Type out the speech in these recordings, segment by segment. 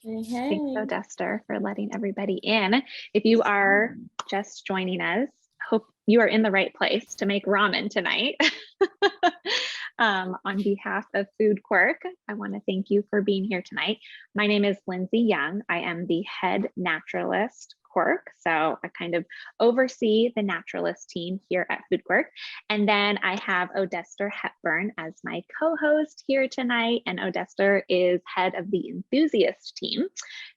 Hey, Thanks, hey. Odester, for letting everybody in. If you are just joining us, hope you are in the right place to make ramen tonight. On behalf of Food Quirk, I want to thank you for being here tonight. My name is Lindsay Young. I am the head naturalist Quirk. So I kind of oversee the naturalist team here at Food Quirk. And then I have Odester Hepburn as my co-host here tonight. And Odester is head of the enthusiast team.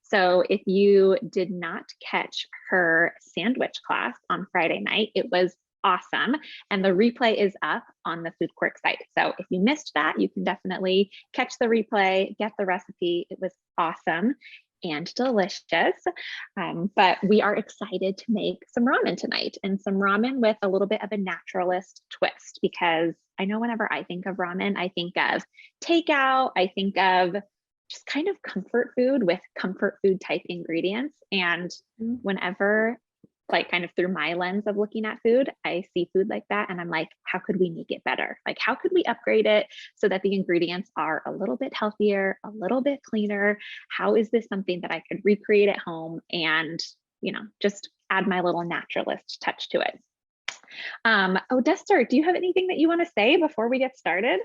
So if you did not catch her sandwich class on Friday night, it was awesome. And the replay is up on the Food Quirk site. So if you missed that, you can definitely catch the replay, get the recipe. It was awesome and delicious. But we are excited to make some ramen tonight, and some ramen with a little bit of a naturalist twist, because I know whenever I think of ramen, I think of takeout, I think of just kind of comfort food with comfort food type ingredients. And whenever, like, kind of through my lens of looking at food, I see food like that and I'm like, how could we make it better? Like, how could we upgrade it so that the ingredients are a little bit healthier, a little bit cleaner? How is this something that I could recreate at home and, just add my little naturalist touch to it? Odester, do you have anything that you want to say before we get started?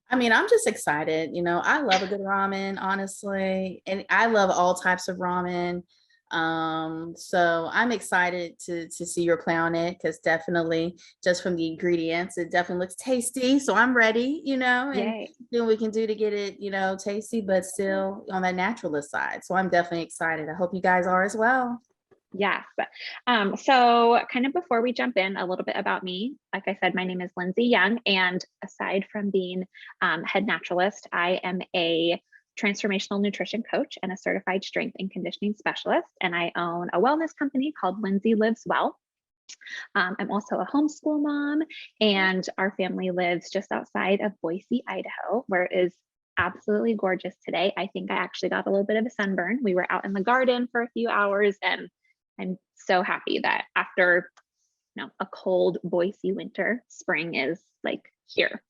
I mean, I'm just excited. I love a good ramen, honestly, and I love all types of ramen. So I'm excited to see your play on it, because definitely just from the ingredients, it definitely looks tasty. So I'm ready, and Yay. then we can do to get it, tasty, but still on that naturalist side. So I'm definitely excited. I hope you guys are as well. Yes. So kind of before we jump in, a little bit about me. Like I said, my name is Lindsay Young. And aside from being head naturalist, I am a transformational nutrition coach and a certified strength and conditioning specialist. And I own a wellness company called Lindsay Lives Well. I'm also a homeschool mom, and our family lives just outside of Boise, Idaho, where it is absolutely gorgeous today. I think I actually got a little bit of a sunburn. We were out in the garden for a few hours, and I'm so happy that after a cold Boise winter, spring is like here.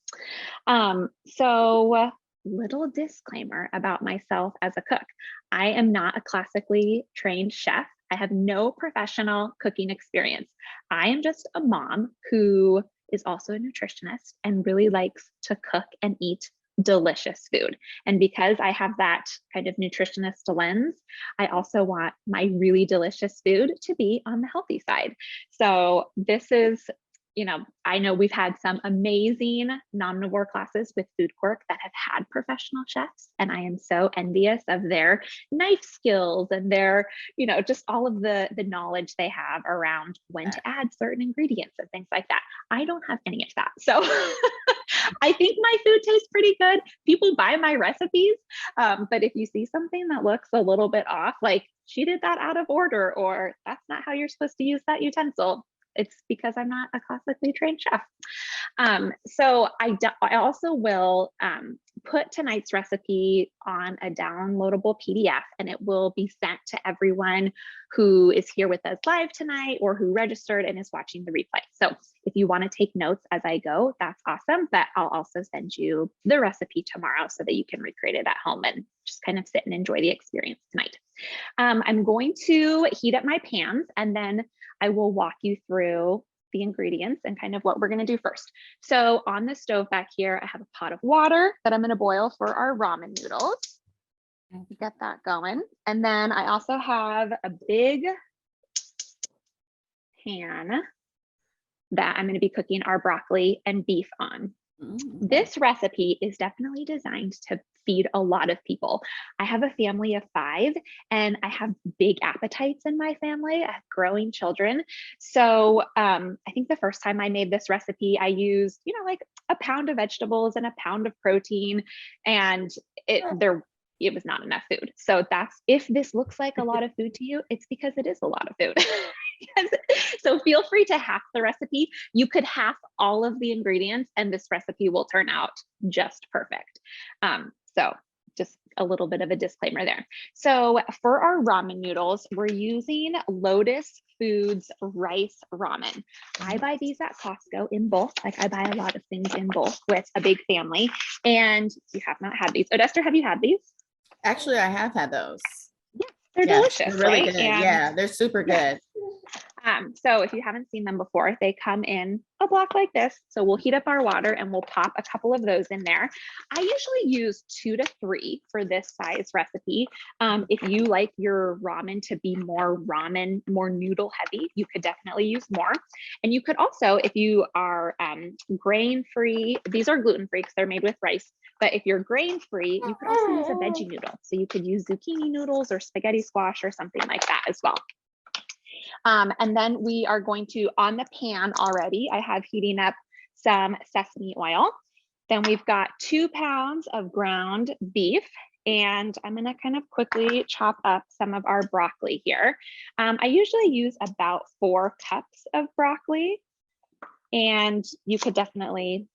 So little disclaimer about myself as a cook. I am not a classically trained chef. I have no professional cooking experience. I am just a mom who is also a nutritionist and really likes to cook and eat delicious food. And because I have that kind of nutritionist lens, I also want my really delicious food to be on the healthy side. So this is, I know we've had some amazing Nomnivore classes with Food Quirk that have had professional chefs, and I am so envious of their knife skills and their, just all of the knowledge they have around when to add certain ingredients and things like that. I don't have any of that. So I think my food tastes pretty good. People buy my recipes, but if you see something that looks a little bit off, like she did that out of order, or that's not how you're supposed to use that utensil, it's because I'm not a classically trained chef. So I also will put tonight's recipe on a downloadable PDF, and it will be sent to everyone who is here with us live tonight or who registered and is watching the replay. So if you want to take notes as I go, that's awesome. But I'll also send you the recipe tomorrow so that you can recreate it at home and just kind of sit and enjoy the experience tonight. I'm going to heat up my pans, and then I will walk you through the ingredients and kind of what we're going to do first. So on the stove back here, I have a pot of water that I'm going to boil for our ramen noodles. Get that going. And then I also have a big pan that I'm going to be cooking our broccoli and beef on. This recipe is definitely designed to feed a lot of people. I have a family of 5, and I have big appetites in my family. I have growing children. So I think the first time I made this recipe, I used, like a pound of vegetables and a pound of protein, and it was not enough food. So if this looks like a lot of food to you, it's because it is a lot of food. So feel free to half the recipe. You could half all of the ingredients, and this recipe will turn out just perfect. So just a little bit of a disclaimer there. So for our ramen noodles, we're using Lotus Foods rice ramen. I buy these at Costco in bulk. Like, I buy a lot of things in bulk with a big family. And you have not had these. Odester, have you had these? Actually, I have had those. Yeah, they're Yeah, delicious, they're really right? good. And Yeah, they're super yeah, good. so if you haven't seen them before, they come in a block like this. So we'll heat up our water and we'll pop a couple of those in there. I usually use 2 to 3 for this size recipe. If you like your ramen to be more ramen, more noodle heavy, you could definitely use more. And you could also, if you are grain free, these are gluten free because they're made with rice. But if you're grain free, you could also use a veggie noodle. So you could use zucchini noodles or spaghetti squash or something like that as well. And then we are going to, on the pan already, I have heating up some sesame oil. Then we've got 2 pounds of ground beef. And I'm going to kind of quickly chop up some of our broccoli here. I usually use about 4 cups of broccoli. And you could definitely,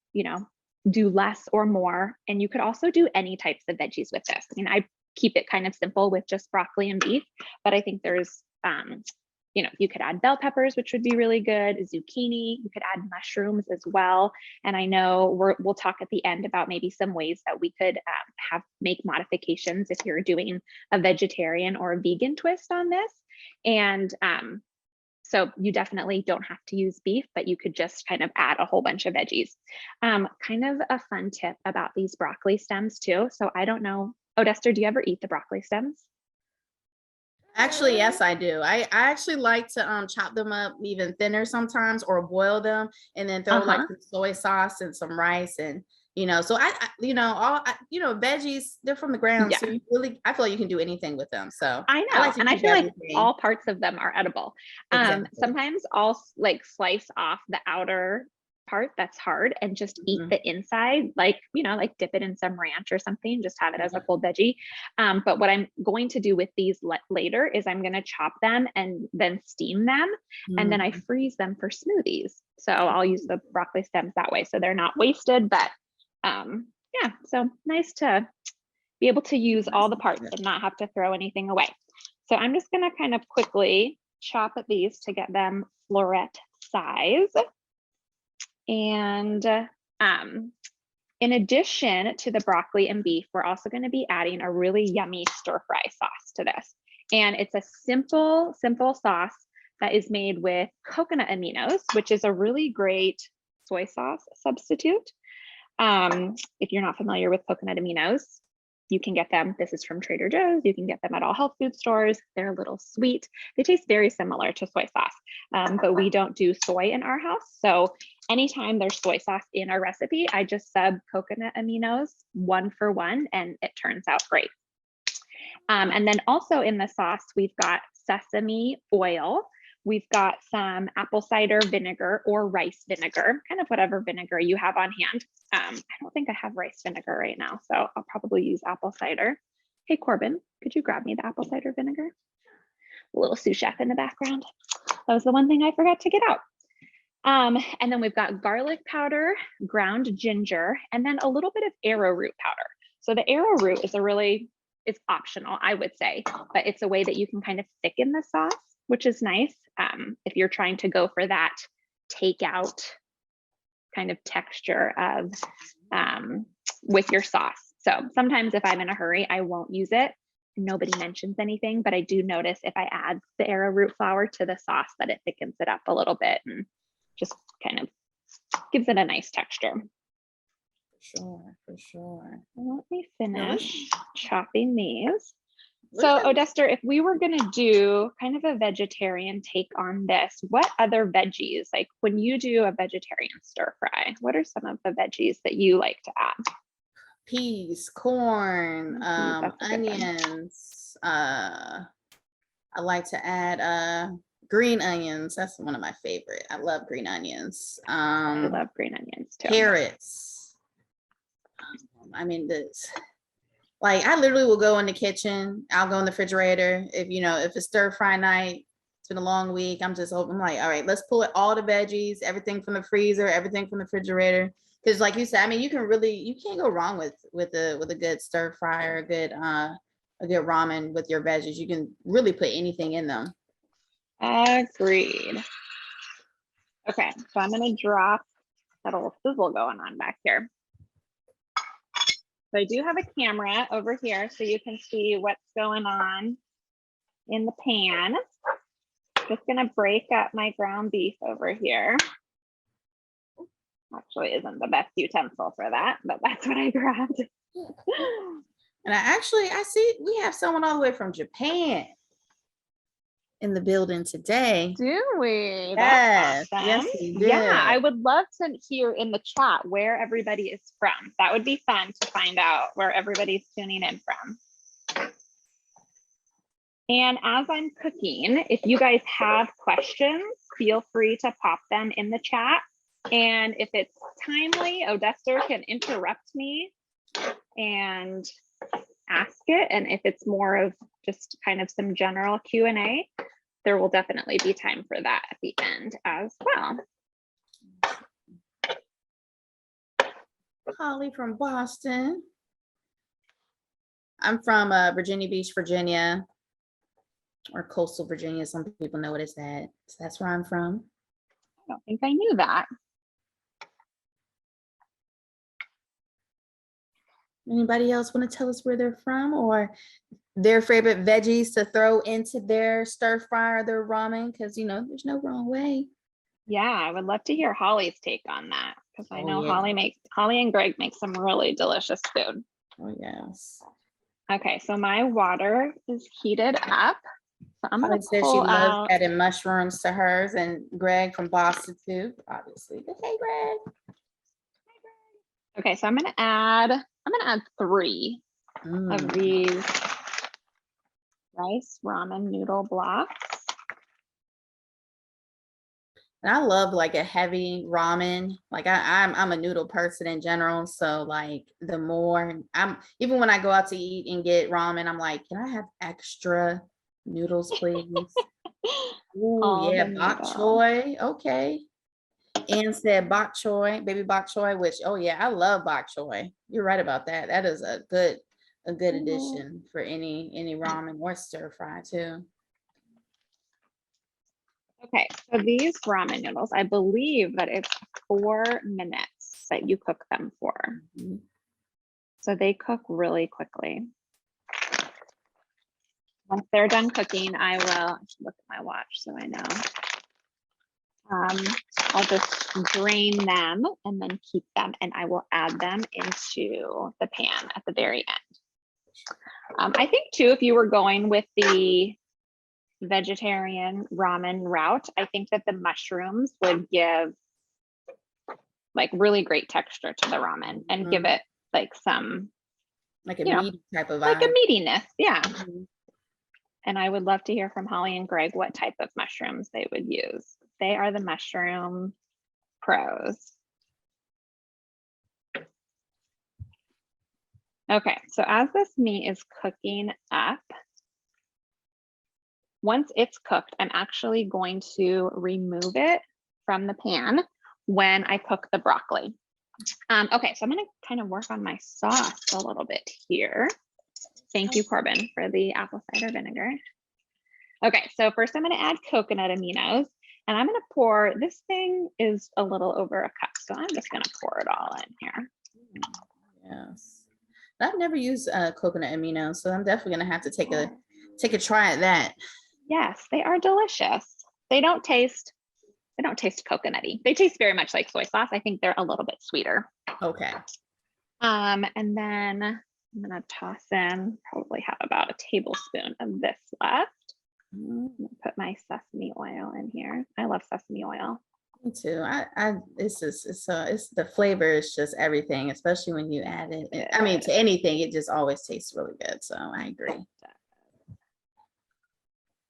do less or more. And you could also do any types of veggies with this. I mean, I keep it kind of simple with just broccoli and beef, but I think there's you could add bell peppers, which would be really good, zucchini, you could add mushrooms as well. And I know we'll talk at the end about maybe some ways that we could make modifications if you're doing a vegetarian or a vegan twist on this. And so you definitely don't have to use beef, but you could just kind of add a whole bunch of veggies. Kind of a fun tip about these broccoli stems too. So I don't know, Odester, do you ever eat the broccoli stems? Actually, yes, I do. I actually like to chop them up even thinner sometimes or boil them and then throw like some soy sauce and some rice and so veggies, they're from the ground. Yeah, So I feel like you can do anything with them. So I I know. like to And I keep feel like everything. all parts of them are edible. Exactly. Sometimes I'll like slice off the outer part that's hard and just eat Mhm. the inside, like dip it in some ranch or something, just have it as a cold veggie. But what I'm going to do with these later is I'm going to chop them and then steam them, and then I Mhm. freeze them for smoothies. So I'll use the broccoli stems that way, so they're not wasted. But yeah, so nice to be able to use all the parts and not have to throw anything away. So I'm just going to kind of quickly chop at these to get them floret size. And in addition to the broccoli and beef, we're also going to be adding a really yummy stir fry sauce to this. And it's a simple sauce that is made with coconut aminos, which is a really great soy sauce substitute. If you're not familiar with coconut aminos, you can get them. This is from Trader Joe's. You can get them at all health food stores. They're a little sweet. They taste very similar to soy sauce, but we don't do soy in our house. So anytime there's soy sauce in our recipe, I just sub coconut aminos 1 for 1, and it turns out great. And then also in the sauce, we've got sesame oil. We've got some apple cider vinegar or rice vinegar, kind of whatever vinegar you have on hand. I don't think I have rice vinegar right now, so I'll probably use apple cider. Hey, Corbin, could you grab me the apple cider vinegar? A little sous chef in the background. That was the one thing I forgot to get out. And then we've got garlic powder, ground ginger, and then a little bit of arrowroot powder. So the arrowroot is it's optional, I would say, but it's a way that you can kind of thicken the sauce, which is nice if you're trying to go for that takeout kind of texture of with your sauce. So sometimes if I'm in a hurry, I won't use it. Nobody mentions anything, but I do notice if I add the arrowroot flour to the sauce that it thickens it up a little bit and just kind of gives it a nice texture. For sure. Let me finish chopping these. Look So at Odester, if we were going to do kind of a vegetarian take on this, what other veggies, like when you do a vegetarian stir fry, what are some of the veggies that you like to add? peas, corn, That's a good one. onions. I like to add green onions. That's one of my favorite. I love green onions. I love green onions too. Carrots. I mean, like I literally will go in the kitchen. I'll go in the refrigerator. If it's stir fry night, it's been a long week. I'm like, all right, let's pull it all the veggies, everything from the freezer, everything from the refrigerator. Because like you said, I mean, you can't go wrong with a good stir fry or a good ramen with your veggies. You can really put anything in them. Agreed. Okay, so I'm going to drop that little sizzle going on back here. So I do have a camera over here so you can see what's going on in the pan. Just gonna break up my ground beef over here. Actually isn't the best utensil for that, but that's what I grabbed. And I see we have someone all the way from Japan in the building today. Do we? Yes, That's awesome. yes, we do. Yeah, I would love to hear in the chat where everybody is from. That would be fun to find out where everybody's tuning in from. And as I'm cooking, if you guys have questions, feel free to pop them in the chat. And if it's timely, Odester can interrupt me and ask it. And if it's more of just kind of some general Q&A, there will definitely be time for that at the end as well. Holly from Boston. I'm from Virginia Beach, Virginia, or coastal Virginia. Some people know what it's at. So that's where I'm from. I don't think I knew that. Anybody else want to tell us where they're from or their favorite veggies to throw into their stir fry or their ramen? Because, you know, there's no wrong way. Yeah, I would love to hear Holly's take on that because I know yeah. Holly and Greg make some really delicious food. Oh, yes. Okay, so my water is heated up. So I'm Holly gonna says she pull loves out. adding mushrooms to hers, and Greg from Boston too, obviously. Hey, Greg. Okay, so I'm gonna add 3 of these rice ramen noodle blocks. And I love like a heavy ramen. Like I'm a noodle person in general. So like the more even when I go out to eat and get ramen, I'm like, can I have extra noodles, please? Oh yeah, bok choy. Okay. And said bok choy, baby bok choy, which oh yeah, I love bok choy. You're right about that. That is a good addition for any ramen or stir fry too. Okay, so these ramen noodles, I believe that it's 4 minutes that you cook them for. Mm-hmm. So they cook really quickly. Once they're done cooking, I should look at my watch so I know. I'll just drain them and then keep them, and I will add them into the pan at the very end. I think too, if you were going with the vegetarian ramen route, I think that the mushrooms would give like really great texture to the ramen and give it like some like a meaty type of vibe. Like a meatiness, yeah. And I would love to hear from Holly and Greg what type of mushrooms they would use. They are the mushroom pros. Okay, so as this meat is cooking up, once it's cooked, I'm actually going to remove it from the pan when I cook the broccoli. Okay, so I'm gonna kind of work on my sauce a little bit here. Thank you, Corbin, for the apple cider vinegar. Okay, so first I'm gonna add coconut aminos, and I'm gonna pour, this thing is a little over a cup, so I'm just gonna pour it all in here. Yes, I've never used coconut aminos, so I'm definitely gonna have to take a try at that. Yes, they are delicious. They don't taste coconutty. They taste very much like soy sauce. I think they're a little bit sweeter. Okay. And then I'm gonna toss in, probably have about a tablespoon of this left. I'm gonna put my sesame oil in here. I love sesame oil. Me too. It's the flavor is just everything, especially when you add it. I mean, to anything, it just always tastes really good. So I agree.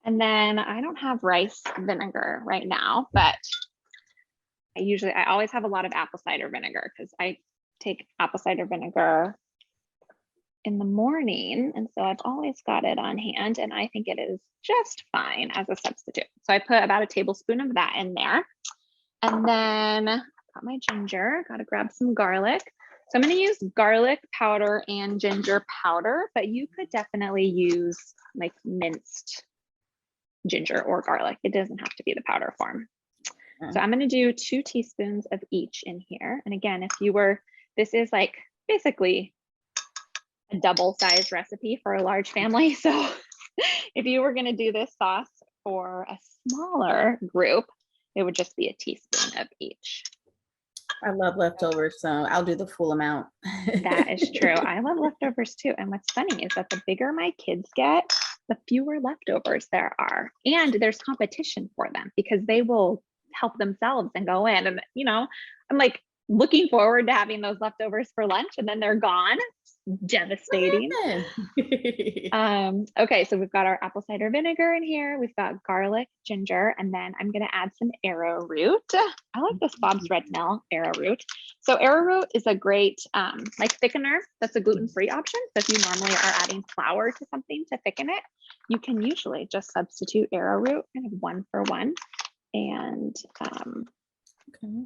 And then I don't have rice vinegar right now, but I always have a lot of apple cider vinegar because I take apple cider vinegar in the morning. And so I've always got it on hand, and I think it is just fine as a substitute. So I put about a tablespoon of that in there. And then got my ginger, got to grab some garlic. So I'm going to use garlic powder and ginger powder, but you could definitely use like minced ginger or garlic. It doesn't have to be the powder form. So I'm going to do 2 teaspoons of each in here. And again, this is like basically a double-sized recipe for a large family. So if you were going to do this sauce for a smaller group, it would just be a teaspoon of each. I love leftovers, so I'll do the full amount. That is true. I love leftovers too. And what's funny is that the bigger my kids get, the fewer leftovers there are. And there's competition for them because they will help themselves and go in. And, you know, I'm like looking forward to having those leftovers for lunch and then they're gone. Devastating. Okay, so we've got our apple cider vinegar in here. We've got garlic, ginger, and then I'm going to add some arrowroot. I like this Bob's Red Mill arrowroot. So arrowroot is a great like thickener. That's a gluten-free option. So if you normally are adding flour to something to thicken it, you can usually just substitute arrowroot kind of 1 for 1. And okay.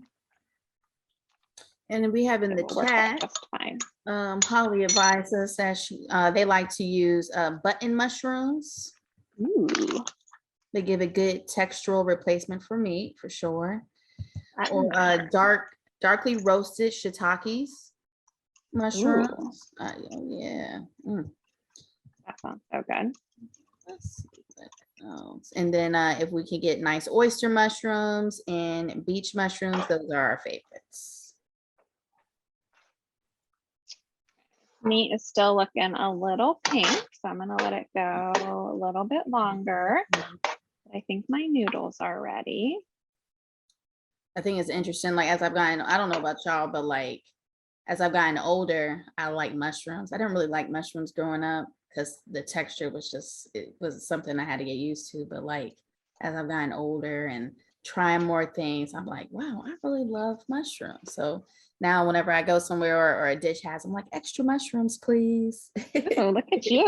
And we have in the chat, Holly advised us that they like to use button mushrooms. Ooh. They give a good textural replacement for meat, for sure. Or darkly roasted shiitakes mushrooms. Yeah. That sounds so good. Let's see what else. And then if we can get nice oyster mushrooms and beach mushrooms, those are our favorites. Meat is still looking a little pink, so I'm going to let it go a little bit longer. I think my noodles are ready. I think it's interesting, like as I've gotten, I don't know about y'all, but like as I've gotten older, I like mushrooms. I didn't really like mushrooms growing up because the texture was just, it was something I had to get used to. But like as I've gotten older and trying more things, I'm like, wow, I really love mushrooms. So now whenever I go somewhere or a dish has, I'm like, extra mushrooms, please. Oh, look at you.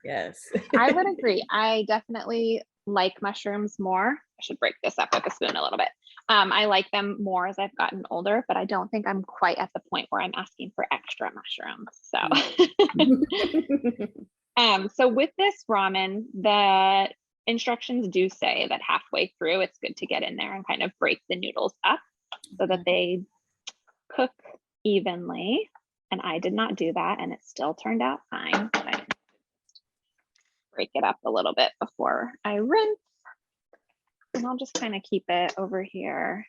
Yes. I would agree. I definitely like mushrooms more. I should break this up with a spoon a little bit. I like them more as I've gotten older, but I don't think I'm quite at the point where I'm asking for extra mushrooms. So, so with this ramen, the instructions do say that halfway through, it's good to get in there and kind of break the noodles up so that they cook evenly. And I did not do that, and it still turned out fine. But I break it up a little bit before I rinse. And I'll just kind of keep it over here.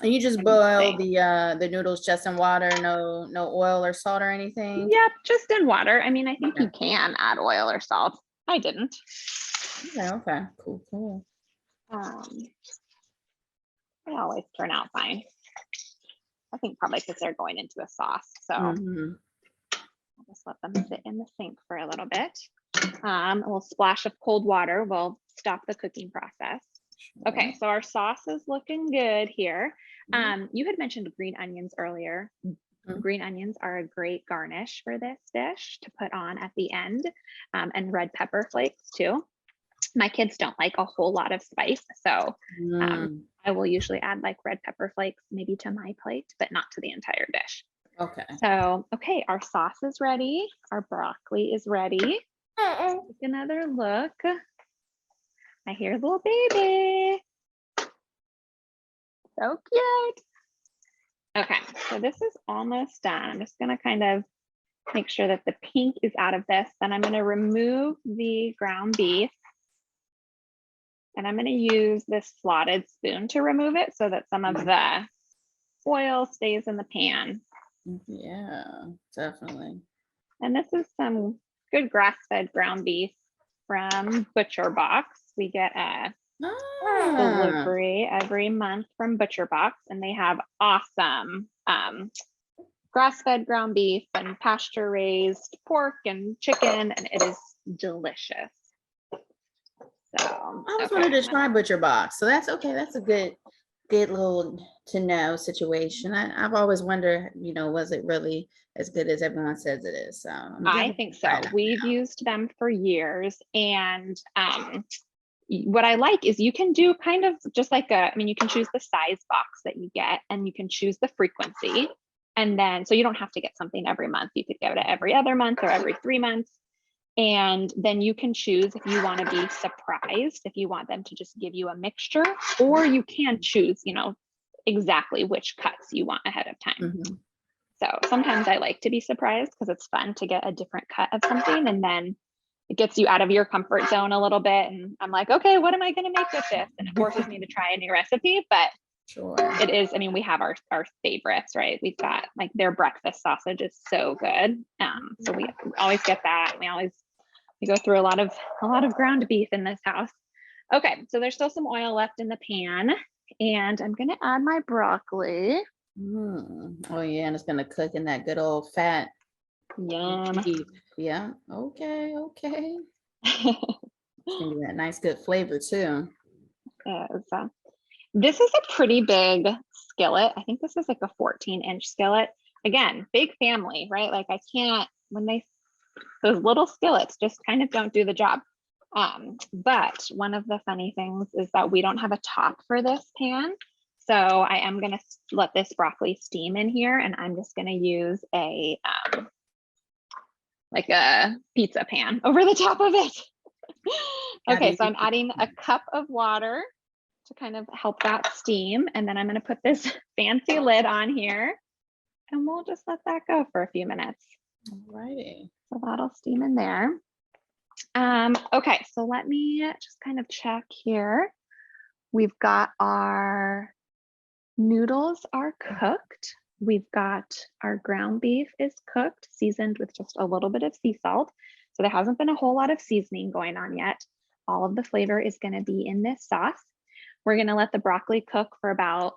And you just boil the noodles just in water, no oil or salt or anything? Yep, just in water. I mean, I think you can add oil or salt. I didn't. Okay, cool. They always turn out fine. I think probably because they're going into a sauce. So I'll just let them sit in the sink for a little bit. A little splash of cold water will stop the cooking process. Okay, so our sauce is looking good here. You had mentioned green onions earlier. Green onions are a great garnish for this dish to put on at the end, and red pepper flakes too. My kids don't like a whole lot of spice, so I will usually add like red pepper flakes maybe to my plate, but not to the entire dish. Okay. So, okay, our sauce is ready. Our broccoli is ready. Take another look. I hear little baby. So cute. Okay, so this is almost done. I'm just gonna kind of make sure that the pink is out of this. Then I'm gonna remove the ground beef. And I'm gonna use this slotted spoon to remove it so that some of the oil stays in the pan. Yeah, definitely. And this is some good grass-fed ground beef from Butcher Box. We get a delivery every month from Butcher Box, and they have awesome grass-fed ground beef and pasture-raised pork and chicken, and it is delicious. So I always wanted to try Butcher Box, so that's okay. That's a good little to know situation. I've always wondered, was it really as good as everyone says it is? So I think so. We've used them for years, and what I like is you can do kind of just like you can choose the size box that you get, and you can choose the frequency, and then so you don't have to get something every month. You could get it every other month or every 3 months. And then you can choose if you want to be surprised, if you want them to just give you a mixture, or you can choose, exactly which cuts you want ahead of time. So sometimes I like to be surprised because it's fun to get a different cut of something, and then it gets you out of your comfort zone a little bit. And I'm like, okay, what am I going to make with this? And it forces me to try a new recipe, but Sure. it is, I mean, we have our favorites, right? We've got like their breakfast sausage is so good. So we always get that. We go through a lot of ground beef in this house. Okay, so there's still some oil left in the pan, and I'm gonna add my broccoli. Oh yeah, and it's gonna cook in that good old fat. Yum. Beef. Yeah. Okay. It's gonna be that nice, good flavor too. This is a pretty big skillet. I think this is like a 14-inch skillet. Again, big family, right? Like I can't, those little skillets just kind of don't do the job. But one of the funny things is that we don't have a top for this pan. So I am gonna let this broccoli steam in here, and I'm just gonna use a like a pizza pan over the top of it. Okay, so I'm adding a cup of water to kind of help that steam. And then I'm going to put this fancy lid on here, and we'll just let that go for a few minutes. All righty. So that'll steam in there. Okay, so let me just kind of check here. We've got our noodles are cooked. We've got our ground beef is cooked, seasoned with just a little bit of sea salt. So there hasn't been a whole lot of seasoning going on yet. All of the flavor is going to be in this sauce. We're going to let the broccoli cook for about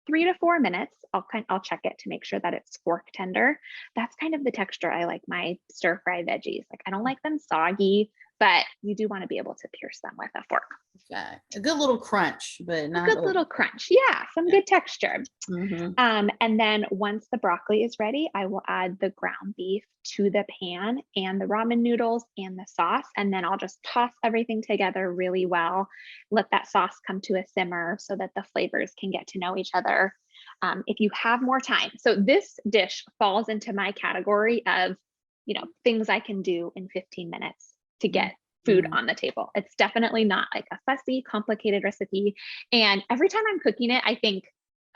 3 to 4 minutes. I'll check it to make sure that it's fork tender. That's kind of the texture I like my stir fry veggies. Like I don't like them soggy, but you do want to be able to pierce them with a fork. Okay. A good little crunch, but not a good little crunch. Yeah, some good texture. And then once the broccoli is ready, I will add the ground beef to the pan and the ramen noodles and the sauce. And then I'll just toss everything together really well. Let that sauce come to a simmer so that the flavors can get to know each other. If you have more time. So this dish falls into my category of, things I can do in 15 minutes to get food on the table. It's definitely not like a fussy, complicated recipe. And every time I'm cooking it, I think,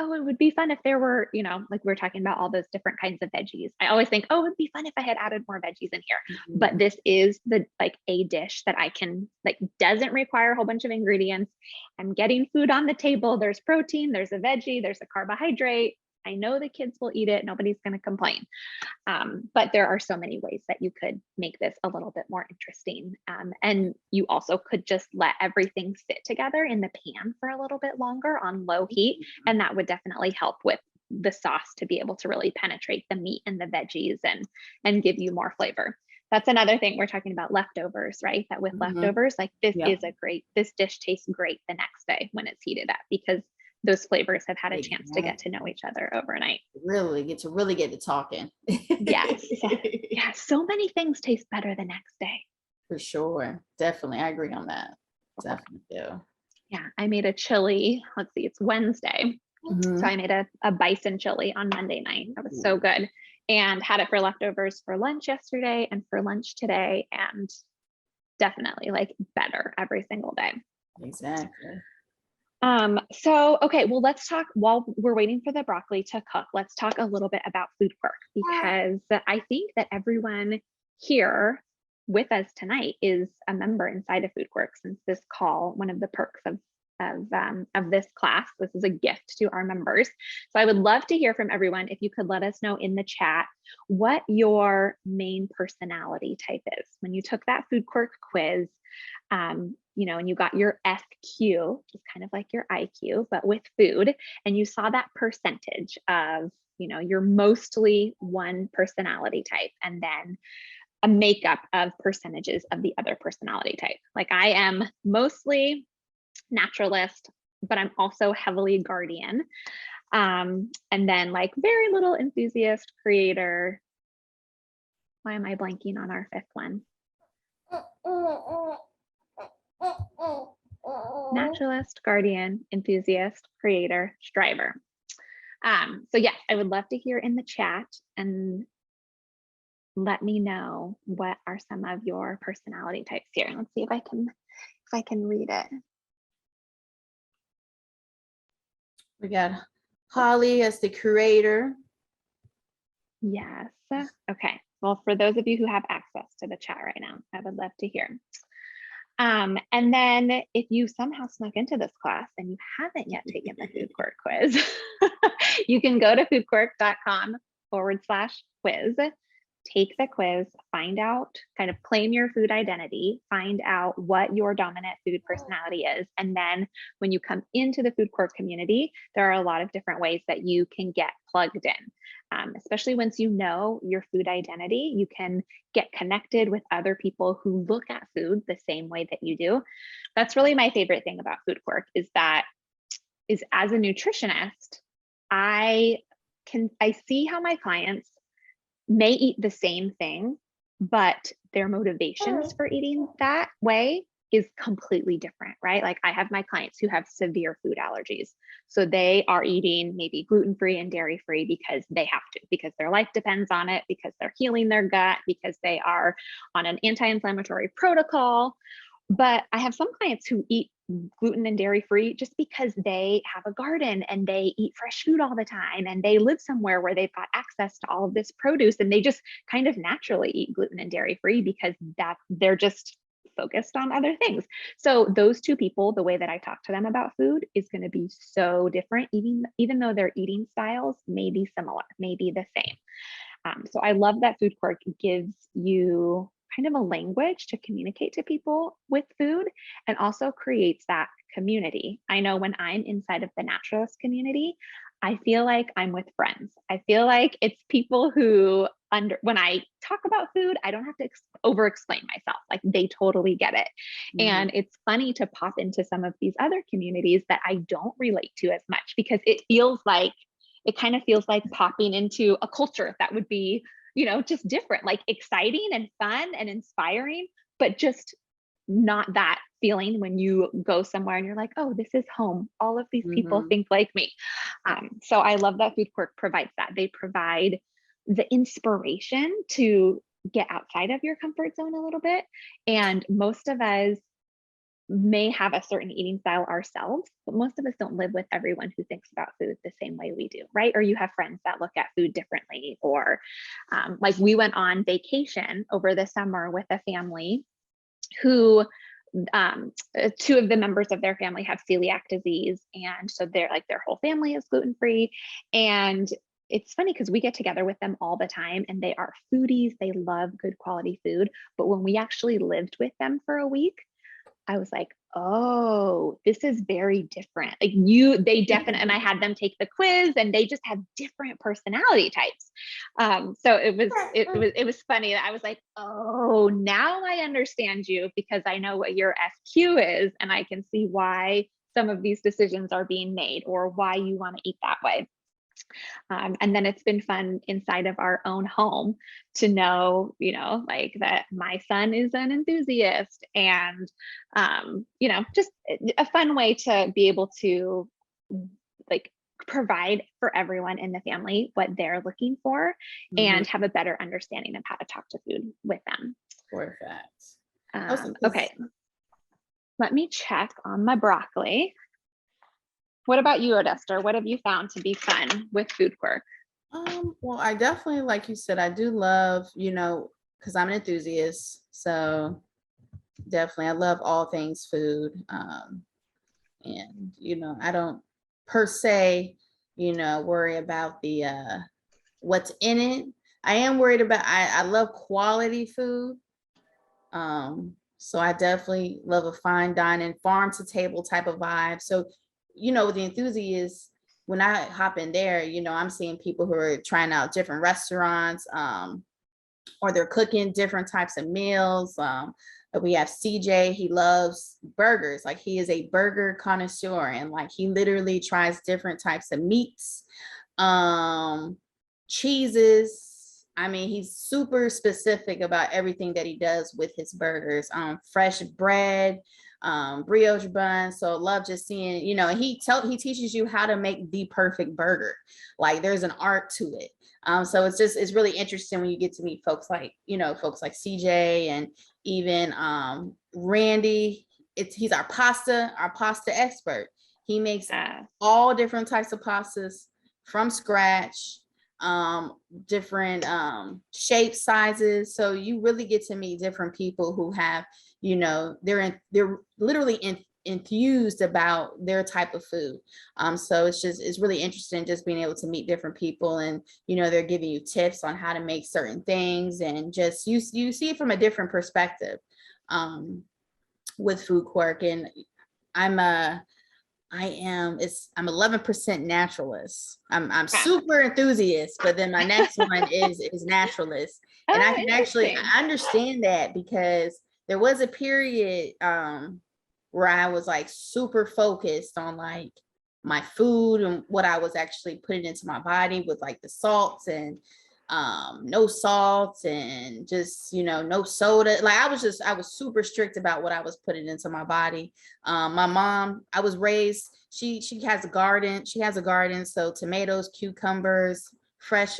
oh, it would be fun if there were, like we're talking about all those different kinds of veggies. I always think, oh, it would be fun if I had added more veggies in here. But this is a dish that I can, doesn't require a whole bunch of ingredients. I'm getting food on the table. There's protein, there's a veggie, there's a carbohydrate. I know the kids will eat it. Nobody's going to complain. But there are so many ways that you could make this a little bit more interesting. And you also could just let everything sit together in the pan for a little bit longer on low heat. And that would definitely help with the sauce to be able to really penetrate the meat and the veggies and give you more flavor. That's another thing. We're talking about leftovers, right? That with leftovers, this dish tastes great the next day when it's heated up, because those flavors have had a chance to get to know each other overnight. Really get to talking. Yes. Yeah. So many things taste better the next day. For sure. Definitely. I agree on that. Definitely do. Yeah. I made a chili. Let's see, it's Wednesday. So I made a bison chili on Monday night. That was so good. And had it for leftovers for lunch yesterday and for lunch today. And definitely better every single day. Exactly. Okay, well, let's talk while we're waiting for the broccoli to cook. Let's talk a little bit about Foodqu, because I think that everyone here with us tonight is a member inside of Foodqu, since this call, one of the perks of this class, this is a gift to our members. So I would love to hear from everyone. If you could let us know in the chat what your main personality type is. When you took that Foodqu quiz, and you got your FQ, which is kind of like your IQ, but with food, and you saw that percentage of, you're mostly one personality type, and then a makeup of percentages of the other personality type. Like I am mostly naturalist, but I'm also heavily guardian. And then very little enthusiast, creator. Why am I blanking on our fifth one? Naturalist, guardian, enthusiast, creator, striver. So yes, I would love to hear in the chat and let me know what are some of your personality types here. Let's see if I can read it. We got Holly as the creator. Yes. Okay. Well, for those of you who have access to the chat right now, I would love to hear. And then if you somehow snuck into this class and you haven't yet taken the Food Quirk quiz, you can go to foodquirk.com/quiz, take the quiz, find out, kind of claim your food identity, find out what your dominant food personality is. And then when you come into the Food Quirk community, there are a lot of different ways that you can get plugged in. Especially once you know your food identity, you can get connected with other people who look at food the same way that you do. That's really my favorite thing about Food Quirk is as a nutritionist, I see how my clients may eat the same thing, but their motivations for eating that way is completely different, right? Like I have my clients who have severe food allergies. So they are eating maybe gluten-free and dairy-free because they have to, because their life depends on it, because they're healing their gut, because they are on an anti-inflammatory protocol. But I have some clients who eat gluten and dairy free just because they have a garden and they eat fresh food all the time and they live somewhere where they've got access to all of this produce and they just kind of naturally eat gluten and dairy free because they're just focused on other things. So those two people, the way that I talk to them about food is going to be so different, even though their eating styles may be similar, may be the same. So I love that Food Quirk gives you kind of a language to communicate to people with food and also creates that community. I know when I'm inside of the Naturalist community, I feel like I'm with friends. I feel like it's people who when I talk about food, I don't have to over explain myself. Like they totally get it. Mhm. And it's funny to pop into some of these other communities that I don't relate to as much because it kind of feels like popping into a culture that would be, just different, like exciting and fun and inspiring, but just not that feeling when you go somewhere and you're like, oh, this is home. All of these people think like me. So I love that Food Quirk provides that. They provide the inspiration to get outside of your comfort zone a little bit. And most of us may have a certain eating style ourselves, but most of us don't live with everyone who thinks about food the same way we do, right? Or you have friends that look at food differently, or like we went on vacation over the summer with a family who two of the members of their family have celiac disease, and so they're like their whole family is gluten-free. And it's funny because we get together with them all the time and they are foodies, they love good quality food, but when we actually lived with them for a week, I was like, oh, this is very different. Like they definitely, and I had them take the quiz and they just have different personality types. So it was funny that I was like, oh, now I understand you because I know what your SQ is and I can see why some of these decisions are being made or why you want to eat that way. And then it's been fun inside of our own home to know, like that my son is an enthusiast and, just a fun way to be able to like provide for everyone in the family what they're looking for and have a better understanding of how to talk to food with them. Perfect. Okay. Let me check on my broccoli. What about you, Odester? What have you found to be fun with Food Quirk? Well, I definitely, like you said, I do love, because I'm an enthusiast. So definitely, I love all things food. And, I don't per se, worry about the what's in it. I am worried about, I love quality food. So I definitely love a fine dining, farm to table type of vibe. So, the enthusiasts, when I hop in there, I'm seeing people who are trying out different restaurants, or they're cooking different types of meals. We have CJ, he loves burgers. Like he is a burger connoisseur and like he literally tries different types of meats, cheeses. I mean, he's super specific about everything that he does with his burgers. Fresh bread, brioche buns. So love just seeing, he teaches you how to make the perfect burger. Like there's an art to it. So it's really interesting when you get to meet folks like CJ and even Randy. He's our pasta expert. He makes all different types of pastas from scratch. different shapes, sizes. So you really get to meet different people who have, you know, they're literally enthused about their type of food. So it's really interesting just being able to meet different people, and you know, they're giving you tips on how to make certain things, and just you see it from a different perspective with Food Quirk. And I'm a I'm 11% naturalist. I'm super enthusiast, but then my next one is naturalist. And I Oh, can actually interesting. I understand that, because there was a period where I was like super focused on like my food and what I was actually putting into my body with like the salts, and no salt, and just, you know, no soda. Like I was super strict about what I was putting into my body. My mom, I was raised, she has a garden. She has a garden. So tomatoes, cucumbers, fresh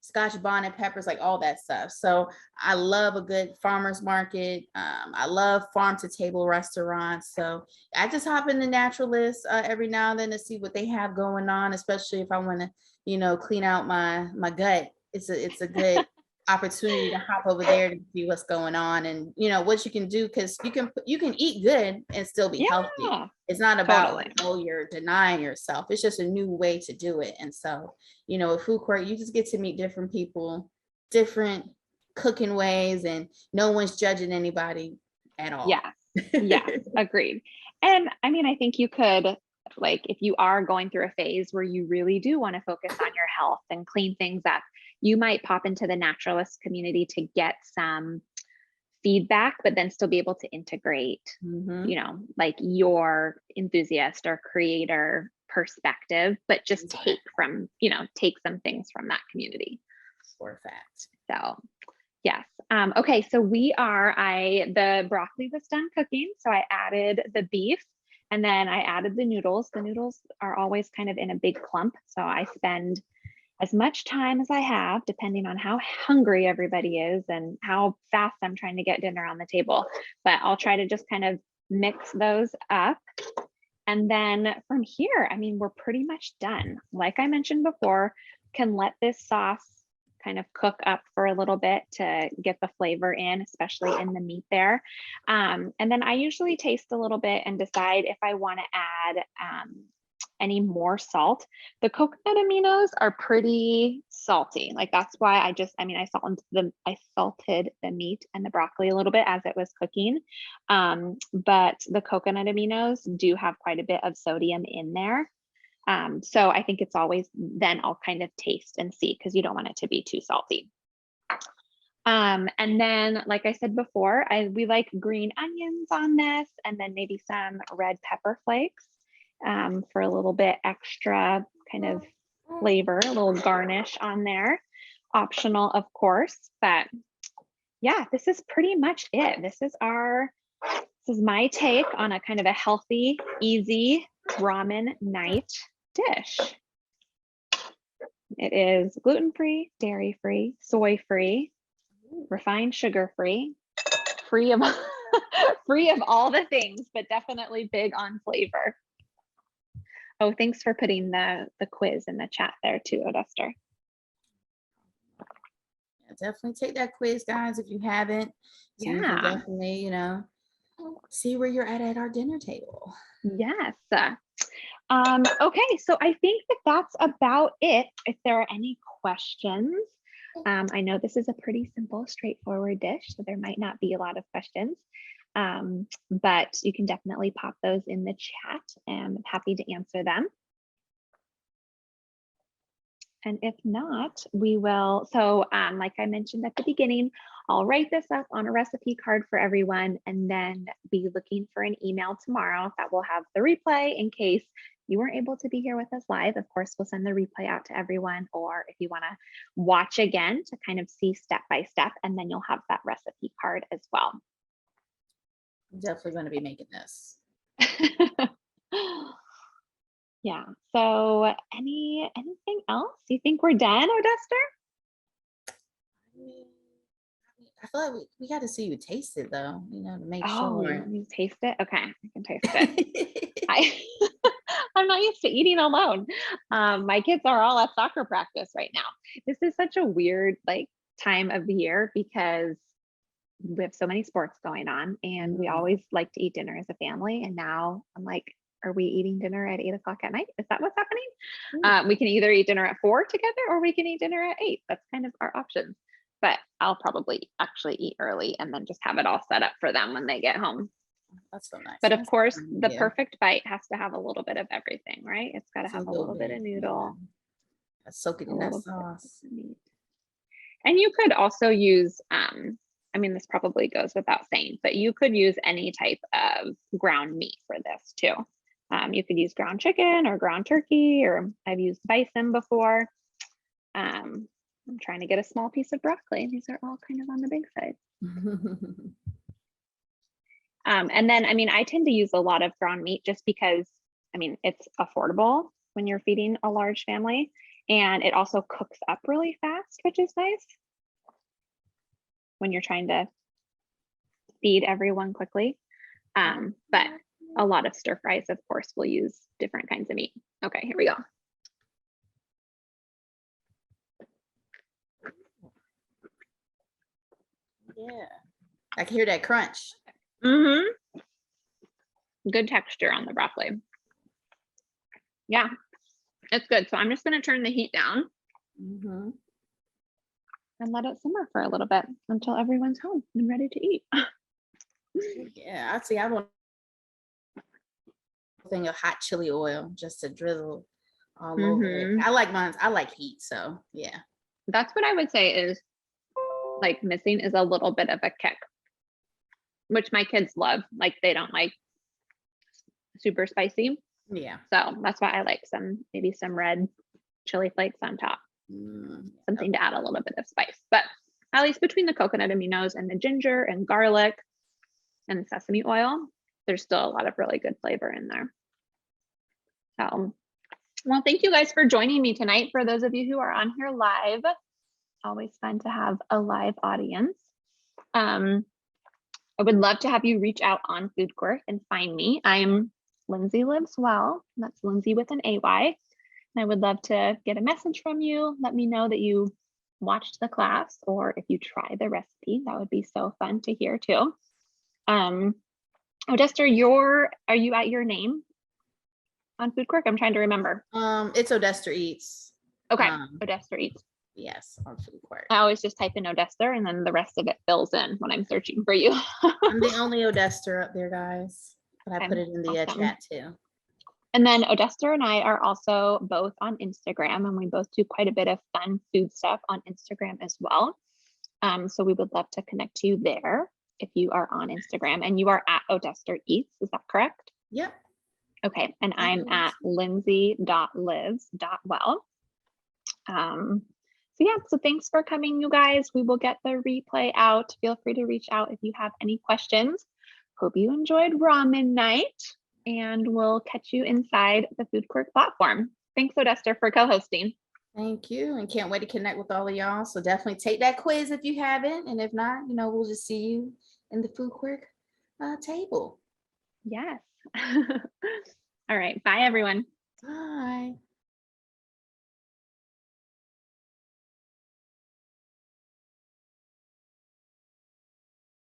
Scotch bonnet peppers, like all that stuff. So I love a good farmer's market. I love farm to table restaurants. So I just hop in the Naturalist every now and then to see what they have going on, especially if I want to, you know, clean out my gut. It's a good opportunity to hop over there to see what's going on, and you know what you can do, because you can eat good and still be healthy. Yeah, It's not about totally. like, oh, you're denying yourself. It's just a new way to do it. And so, you know, with Food Court, you just get to meet different people, different cooking ways, and no one's judging anybody at all. Yes, yes, agreed. And I mean, I think you could, like, if you are going through a phase where you really do want to focus on your health and clean things up, you might pop into the naturalist community to get some feedback, but then still be able to integrate, Mhm. you know, like your enthusiast or creator perspective, but just take Exactly. from, you know, take some things from that community. For a fact. So yes. Okay, so the broccoli was done cooking. So I added the beef, and then I added the noodles. The noodles are always kind of in a big clump. So I spend as much time as I have, depending on how hungry everybody is and how fast I'm trying to get dinner on the table. But I'll try to just kind of mix those up. And then from here, I mean, we're pretty much done. Like I mentioned before, can let this sauce kind of cook up for a little bit to get the flavor in, especially in the meat there. And then I usually taste a little bit and decide if I want to add any more salt. The coconut aminos are pretty salty. Like that's why I salted the meat and the broccoli a little bit as it was cooking. But the coconut aminos do have quite a bit of sodium in there. So I think it's always, then I'll kind of taste and see, because you don't want it to be too salty. And then, like I said before, we like green onions on this, and then maybe some red pepper flakes for a little bit extra kind of flavor, a little garnish on there. Optional, of course, but yeah, this is pretty much it. This is my take on a kind of a healthy, easy ramen night dish. It is gluten-free, dairy-free, soy-free, refined sugar-free, free of free of all the things, but definitely big on flavor. Oh, thanks for putting the quiz in the chat there too, Odester. Yeah, definitely take that quiz, guys, if you haven't. So you can Yeah. definitely, you know, see where you're at our dinner table. Yes. Okay, so I think that's about it. If there are any questions, I know this is a pretty simple, straightforward dish, so there might not be a lot of questions, but you can definitely pop those in the chat, and I'm happy to answer them. And if not, we will. So like I mentioned at the beginning, I'll write this up on a recipe card for everyone, and then be looking for an email tomorrow that will have the replay in case you weren't able to be here with us live. Of course, we'll send the replay out to everyone, or if you want to watch again to kind of see step by step, and then you'll have that recipe card as well. I'm definitely going to be making this. Yeah. So anything else? You think we're done, Odester? I feel like we got to see you taste it though, to make Oh, you sure. want me to taste it? Okay, I can taste it. I I'm not used to eating alone. My kids are all at soccer practice right now. This is such a weird like time of the year because we have so many sports going on and we Mm, always like to eat dinner as a family. And now I'm like, are we eating dinner at 8 o'clock at night? Is that what's happening? ooh, We can either eat dinner at 4 together or we can eat dinner at 8. That's kind of our options. But I'll probably actually eat early and then just have it all set up for them when they get home. that's so nice. But of That's course, kind of the you. perfect bite has to have a little bit of everything, right? It's got to Just a have a little little bit bit. of Yeah. noodle, Soak it a in that little bit of sauce. meat. And you could also use, I mean, this probably goes without saying, but you could use any type of ground meat for this too. You could use ground chicken or ground turkey, or I've used bison before. I'm trying to get a small piece of broccoli. These are all kind of on the big side. And then, I mean, I tend to use a lot of ground meat just because, I mean, it's affordable when you're feeding a large family, and it also cooks up really fast, which is nice when you're trying to feed everyone quickly. But a lot of stir fries, of course, will use different kinds of meat. Okay, here we go. Yeah. I can hear that crunch. Mm-hmm. Good texture on the broccoli. Yeah, it's good. So I'm just going to turn the heat down Mm-hmm. and let it simmer for a little bit until everyone's home and ready to eat. Yeah, I'd say I want a thing of hot chili oil just to drizzle all over it. Mm-hmm. I like mine. I like heat, so yeah. That's what I would say is like missing is a little bit of a kick, which my kids love. Like they don't like super spicy. Yeah. So that's why I like maybe some red chili flakes on top, something to add a little bit of spice. But at least between the coconut aminos and the ginger and garlic and sesame oil, there's still a lot of really good flavor in there. So, well, thank you guys for joining me tonight. For those of you who are on here live, always fun to have a live audience. I would love to have you reach out on Foodqu and find me. I'm Lindsay Lives Well. That's Lindsay with an AY. And I would love to get a message from you. Let me know that you watched the class, or if you try the recipe, that would be so fun to hear too. Odester, are you at your name on Foodqu? I'm trying to remember. It's Odester Eats. Okay, Odester Eats. Yes, on Foodqu. I always just type in Odester and then the rest of it fills in when I'm searching for you. I'm the only Odester up there, guys. But I put it in the awesome. chat too. And then Odester and I are also both on Instagram, and we both do quite a bit of fun food stuff on Instagram as well. So we would love to connect to you there if you are on Instagram, and you are at Odester Eats. Is that correct? Yep. Okay. And I'm at lindsay.lives.well. So yeah, so thanks for coming, you guys. We will get the replay out. Feel free to reach out if you have any questions. Hope you enjoyed Ramen Night, and we'll catch you inside the Foodqu platform. Thanks, Odester, for co-hosting. Thank you, and can't wait to connect with all of y'all. So definitely take that quiz if you haven't, and if not, we'll just see you in the Foodqu table. Yes. All right. Bye, everyone. Bye.